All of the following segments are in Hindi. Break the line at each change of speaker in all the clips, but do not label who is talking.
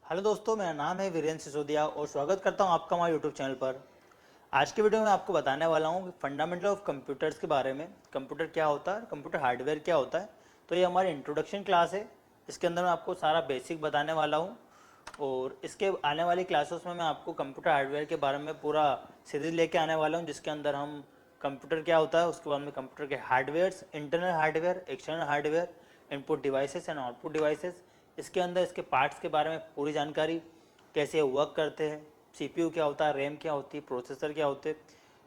हेलो दोस्तों, मेरा नाम है वीरेंद्र सिसोदिया और स्वागत करता हूं आपका हमारे यूट्यूब चैनल पर। आज की वीडियो में आपको बताने वाला हूं फंडामेंटल ऑफ कंप्यूटर्स के बारे में। कंप्यूटर क्या होता है, कंप्यूटर हार्डवेयर क्या होता है। तो ये हमारी इंट्रोडक्शन क्लास है। इसके अंदर मैं आपको सारा बेसिक बताने वाला हूँ और इसके आने वाली क्लासेस में मैं आपको कंप्यूटर हार्डवेयर के बारे में पूरा सीरीज लेके आने वाला हूँ, जिसके अंदर हम कंप्यूटर क्या होता है, उसके बाद में कंप्यूटर के hardwares, internal hardware, external hardware, input devices and output devices, इसके अंदर इसके पार्ट्स के बारे में पूरी जानकारी, कैसे वर्क करते हैं, सीपीयू क्या होता है, रैम क्या होती है, प्रोसेसर क्या होते हैं,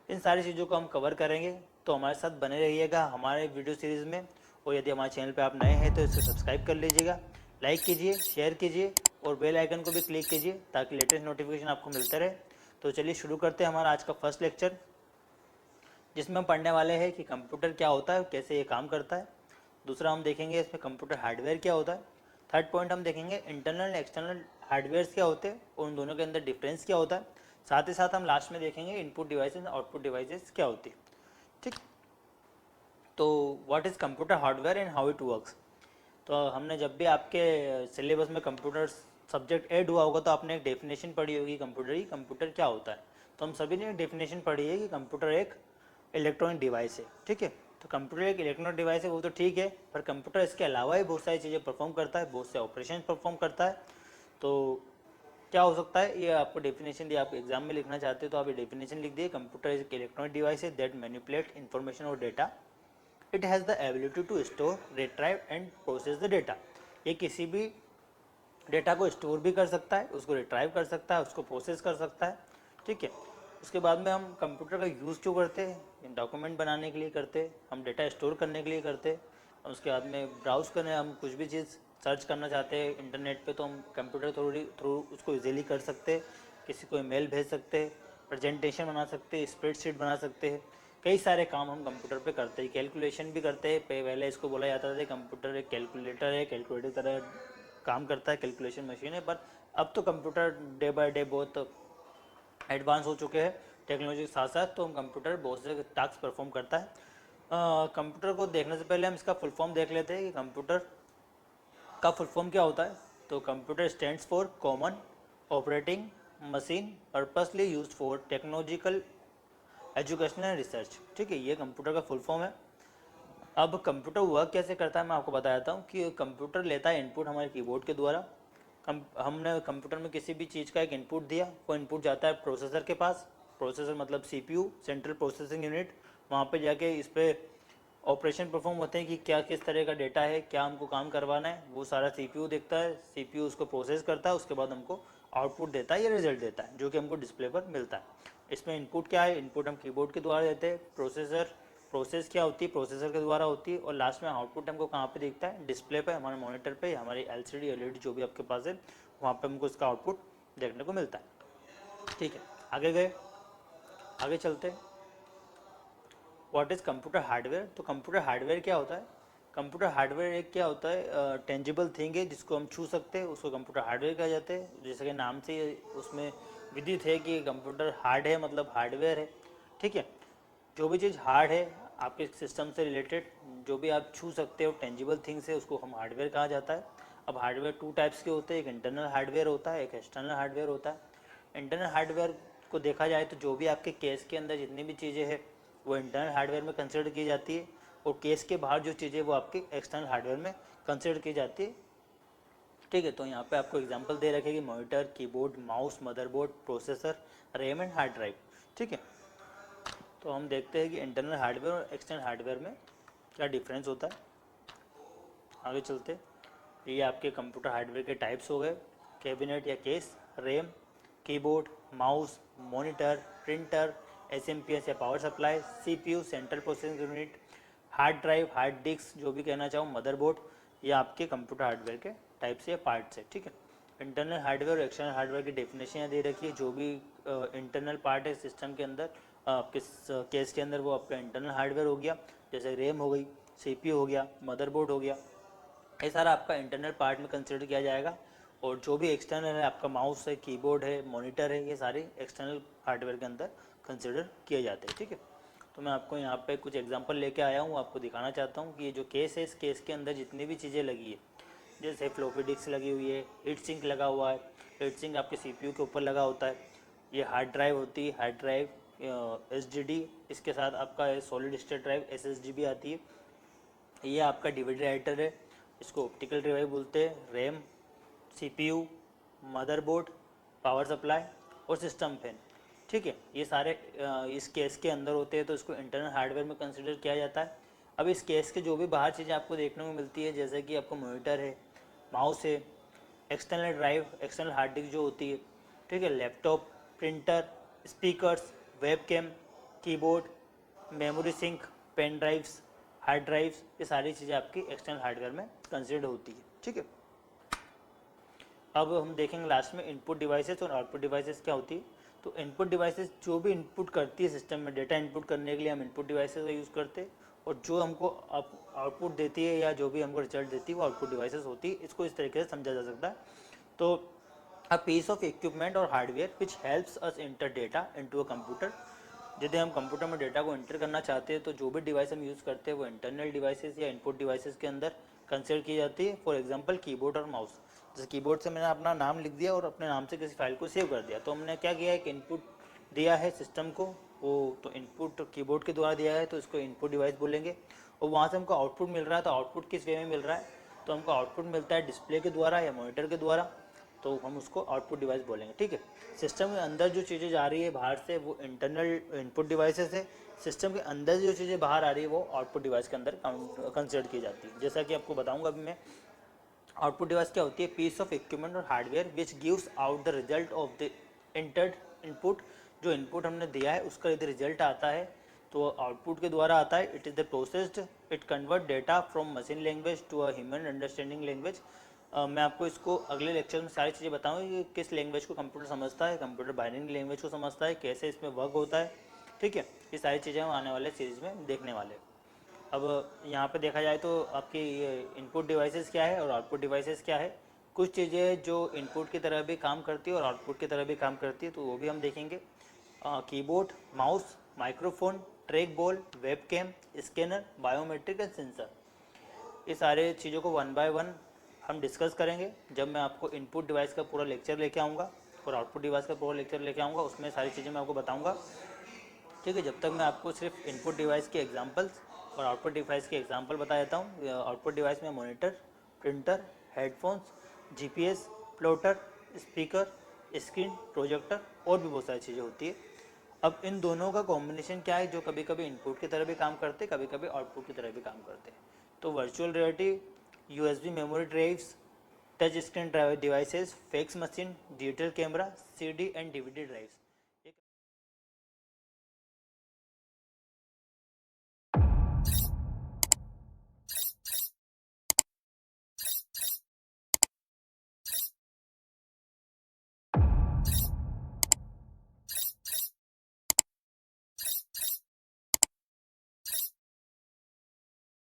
इन सारी चीज़ों को हम कवर करेंगे। तो हमारे साथ बने रहिएगा हमारे वीडियो सीरीज़ में। और यदि हमारे चैनल पर आप नए हैं तो इसे सब्सक्राइब कर लीजिएगा, लाइक कीजिए, शेयर कीजिए और बेल आइकन को भी क्लिक कीजिए ताकि लेटेस्ट नोटिफिकेशन आपको मिलते रहे। तो चलिए शुरू करते हैं हमारा आज का फर्स्ट लेक्चर, जिसमें हम पढ़ने वाले हैं कि कंप्यूटर क्या होता है, कैसे ये काम करता है। दूसरा हम देखेंगे इसमें कंप्यूटर हार्डवेयर क्या होता है। थर्ड पॉइंट हम देखेंगे इंटरनल एक्सटर्नल हार्डवेयर्स क्या होते हैं और उन दोनों के अंदर डिफरेंस क्या होता है। साथ ही साथ हम लास्ट में देखेंगे इनपुट डिवाइसेस आउटपुट डिवाइसेस क्या होती है। ठीक, तो what is computer hardware and how it works. तो हमने जब भी आपके सिलेबस में कंप्यूटर सब्जेक्ट ऐड हुआ होगा तो आपने एक डेफिनेशन पढ़ी होगी कंप्यूटर की, कंप्यूटर क्या होता है। तो हम सभी ने एक डेफिनेशन पढ़ी है कि कंप्यूटर एक इलेक्ट्रॉनिक डिवाइस है। ठीक है, तो कंप्यूटर एक इलेक्ट्रॉनिक डिवाइस है वो तो ठीक है, पर कंप्यूटर इसके अलावा ही बहुत सारी चीज़ें परफॉर्म करता है, बहुत से ऑपरेशन परफॉर्म करता है। तो क्या हो सकता है, ये आपको डेफिनेशन दी, आप एग्जाम में लिखना चाहते हो तो आप ये डेफिनेशन लिख दिए। कंप्यूटर इज एक इलेक्ट्रॉनिक डिवाइस है दैट मैनिपुलेट इन्फॉर्मेशन और data. It has the ability to store, retrieve and process the data. ये किसी भी डेटा को स्टोर भी कर सकता है, उसको रिट्राइव कर सकता है, उसको प्रोसेस कर सकता है। ठीक है, उसके बाद में हम कंप्यूटर का यूज़ क्यों करते हैं, डॉक्यूमेंट बनाने के लिए करते हैं, हम डेटा स्टोर करने के लिए करते हैं। और उसके बाद में ब्राउज़ करने, हम कुछ भी चीज़ सर्च करना चाहते हैं इंटरनेट पे तो हम कंप्यूटर थ्रू उसको इजीली कर सकते हैं। किसी को ईमेल भेज सकते हैं, प्रेजेंटेशन बना सकते हैं, स्प्रेडशीट बना सकते हैं। कई सारे काम हम कंप्यूटर पे करते हैं, कैलकुलेशन भी करते हैं। पहले इसको बोला जाता था कंप्यूटर एक कैलकुलेटर है, कैलकुलेटर तरह काम करता है, कैलकुलेशन मशीन है। पर अब तो कंप्यूटर डे बाय डे बहुत एडवांस हो चुके हैं टेक्नोलॉजी के साथ साथ, तो हम कंप्यूटर बहुत से टास्क परफॉर्म करता है। कंप्यूटर को देखने से पहले हम इसका फुल फॉर्म देख लेते हैं कि कंप्यूटर का फुल फॉर्म क्या होता है। तो computer stands for common operating machine purposely used for technological educational research. ठीक है, ये कंप्यूटर का फुल फॉर्म है। अब कंप्यूटर वर्क कैसे करता है मैं आपको बता देता हूँ कि कंप्यूटर लेता है इनपुट हमारे कीबोर्ड के द्वारा। हमने कंप्यूटर में किसी भी चीज़ का एक इनपुट दिया, वो इनपुट जाता है प्रोसेसर के पास। प्रोसेसर मतलब सीपीयू, सेंट्रल प्रोसेसिंग यूनिट। वहाँ पे जाके इस पर ऑपरेशन परफॉर्म होते हैं कि क्या किस तरह का डेटा है, क्या हमको काम करवाना है, वो सारा सीपीयू देखता है। सीपीयू उसको प्रोसेस करता है, उसके बाद हमको आउटपुट देता है या रिजल्ट देता है जो कि हमको डिस्प्ले पर मिलता है। इसमें इनपुट क्या है, इनपुट हम कीबोर्ड के द्वारा देते हैं। प्रोसेसर प्रोसेस क्या होती है, प्रोसेसर के द्वारा होती है। और लास्ट में आउटपुट हमको कहाँ पे दिखता है, डिस्प्ले पे, हमारे मॉनिटर पे, हमारी एलसीडी एलईडी जो भी आपके पास है वहाँ पे हमको इसका आउटपुट देखने को मिलता है। ठीक है, आगे गए, आगे चलते हैं। What is computer hardware. तो कंप्यूटर हार्डवेयर क्या होता है। कंप्यूटर हार्डवेयर एक क्या होता है, टेंजिबल थिंग है जिसको हम छू सकते हैं, उसको कंप्यूटर हार्डवेयर कहा जाता है। जैसे कि नाम से उसमें विदित है कि कंप्यूटर हार्ड है मतलब हार्डवेयर है। ठीक है, जो भी चीज़ हार्ड है आपके सिस्टम से रिलेटेड, जो भी आप छू सकते हो टेंजिबल थिंग्स है, उसको हम हार्डवेयर कहा जाता है। अब हार्डवेयर टू टाइप्स के होते हैं, एक इंटरनल हार्डवेयर होता है, एक एक्सटर्नल हार्डवेयर होता है। इंटरनल हार्डवेयर को देखा जाए तो जो भी आपके केस के अंदर जितनी भी चीज़ें हैं वो इंटरनल हार्डवेयर में कंसिडर की जाती है, और केस के बाहर जो चीज़ें वो आपकी एक्सटर्नल हार्डवेयर में कंसिडर की जाती है। ठीक है, तो यहाँ पे आपको एग्जांपल दे रखेगी monitor, keyboard, mouse, motherboard, processor, RAM and hard drive. ठीक है, तो हम देखते हैं कि इंटरनल हार्डवेयर और एक्सटर्नल हार्डवेयर में क्या डिफरेंस होता है। आगे चलते, ये आपके कंप्यूटर हार्डवेयर के टाइप्स हो गए, कैबिनेट या case, ram, keyboard, mouse, monitor, printer, SMPS या power supply, CPU central processing unit, hard drive, hard disk जो भी कहना चाहूँ, मदरबोर्ड। ये आपके कंप्यूटर हार्डवेयर के टाइप्स या पार्ट्स है। ठीक है, इंटरनल हार्डवेयर और एक्सटर्नल हार्डवेयर की डेफिनेशन यहाँ दे रखी है। जो भी इंटरनल पार्ट है सिस्टम के अंदर, आपके केस के अंदर वो आपका इंटरनल हार्डवेयर हो गया। जैसे रैम हो गई, सीपीयू हो गया, मदरबोर्ड हो गया, ये सारा आपका इंटरनल पार्ट में कंसिडर किया जाएगा। और जो भी एक्सटर्नल है, आपका माउस है, कीबोर्ड है, मॉनिटर है, ये सारे एक्सटर्नल हार्डवेयर के अंदर कंसिडर किए जाते हैं। ठीक है, तो मैं आपको यहाँ पे कुछ एग्जांपल लेके आया हूँ, आपको दिखाना चाहता हूँ कि ये जो केस है, इस केस के अंदर जितनी भी चीज़ें लगी है, जैसे फ्लॉपी डिस्क लगी हुई है, हीट सिंक लगा हुआ है, हीट सिंक आपके CPU के ऊपर लगा होता है। ये हार्ड ड्राइव होती है, हार्ड ड्राइव SSD, इसके साथ आपका सॉलिड स्टेट ड्राइव SSD भी आती है। ये आपका DVD राइटर है, इसको ऑप्टिकल ड्राइव बोलते हैं। RAM, CPU, motherboard, power supply और सिस्टम फैन, ठीक है, ये सारे इस केस के अंदर होते हैं, तो इसको इंटरनल हार्डवेयर में कंसिडर किया जाता है। अब इस केस के जो भी बाहर चीज़ें आपको देखने को मिलती है, जैसे कि आपको मॉनिटर है, माउस है, external drive, external hard disk जो होती है, ठीक है, laptop, printer, speakers, webcam, keyboard, memory sink, pen drives, hard drives, ये सारी चीज़ें आपकी एक्सटर्नल हार्डवेयर में कंसिडर होती है, ठीक है। अब हम देखेंगे लास्ट में इनपुट डिवाइसेस और आउटपुट डिवाइसेस क्या होती है। तो इनपुट डिवाइसेस जो भी इनपुट करती है सिस्टम में, डेटा इनपुट करने के लिए हम इनपुट डिवाइसेस का यूज़ करते हैं, और जो हमको आउटपुट देती है या जो भी हमको रिजल्ट देती है वो आउटपुट डिवाइसेस होती है। इसको इस तरीके से समझा जा सकता है। तो अ पीस ऑफ इक्विपमेंट और hardware which helps us inter data into a computer. यदि हम कंप्यूटर में डेटा को एंटर करना चाहते हैं तो जो भी डिवाइस हम यूज़ करते हैं वो इंटरनल डिवाइसेस या इनपुट डिवाइसेस के अंदर कंसिडर की जाती है। फॉर एग्जांपल कीबोर्ड और माउस। जैसे कीबोर्ड से मैंने अपना नाम लिख दिया और अपने नाम से किसी फाइल को सेव कर दिया, तो हमने क्या किया, एक इनपुट दिया है सिस्टम को, वो तो इनपुट कीबोर्ड के द्वारा दिया है, तो इसको इनपुट डिवाइस बोलेंगे। और वहाँ से हमको आउटपुट मिल रहा है, तो आउटपुट किस वे में मिल रहा है, तो हमको आउटपुट मिलता है डिस्प्ले के द्वारा या मॉनिटर के द्वारा, तो हम उसको आउटपुट डिवाइस बोलेंगे, ठीक है। सिस्टम के अंदर जो चीज़ें जा रही है बाहर से वो इंटरनल इनपुट डिवाइसेस है। सिस्टम के अंदर जो चीज़ें बाहर आ रही है वो आउटपुट डिवाइस के अंदर कंसिडर की जाती है। जैसा कि आपको बताऊंगा अभी मैं, आउटपुट डिवाइस क्या होती है, पीस ऑफ इक्विपमेंट और hardware which gives out the result of the entered input. जो इनपुट हमने दिया है उसका यदि रिजल्ट आता है तो आउटपुट के द्वारा आता है। It is the processed, it convert data from machine language to a human understanding language. मैं आपको इसको अगले लेक्चर में सारी चीज़ें बताऊँ कि किस लैंग्वेज को कंप्यूटर समझता है, कंप्यूटर बाइनरी लैंग्वेज को समझता है, कैसे इसमें वर्क होता है, ठीक है। ये सारी चीज़ें हम आने वाले सीरीज़ में देखने वाले हैं। अब यहाँ पे देखा जाए तो आपकी ये इनपुट डिवाइसेस क्या है और आउटपुट डिवाइसेस क्या है। कुछ चीज़ें जो इनपुट की तरह भी काम करती है और आउटपुट की तरह भी काम करती है, तो वो भी हम देखेंगे। Keyboard, mouse, microphone, track ball, webcam, scanner, biometric and sensor, ये सारे चीज़ों को वन बाय वन हम डिस्कस करेंगे जब मैं आपको इनपुट डिवाइस का पूरा लेक्चर लेके आऊँगा और आउटपुट डिवाइस का पूरा लेक्चर लेके आऊँगा। उसमें सारी चीज़ें मैं आपको बताऊँगा, ठीक है। जब तक मैं आपको सिर्फ इनपुट डिवाइस के एग्जांपल्स और आउटपुट डिवाइस के एग्जांपल बता देता हूँ। आउटपुट डिवाइस में monitor, printer, headphones, GPS, plotter, speaker, screen, projector और भी बहुत सारी चीज़ें होती है। अब इन दोनों का कॉम्बिनेशन क्या है, जो कभी कभी इनपुट की तरह भी काम करते, कभी कभी आउटपुट की तरह भी काम करते हैं। तो virtual reality, USB memory drives, touch screen devices, fax machine, digital camera, CD and DVD drives,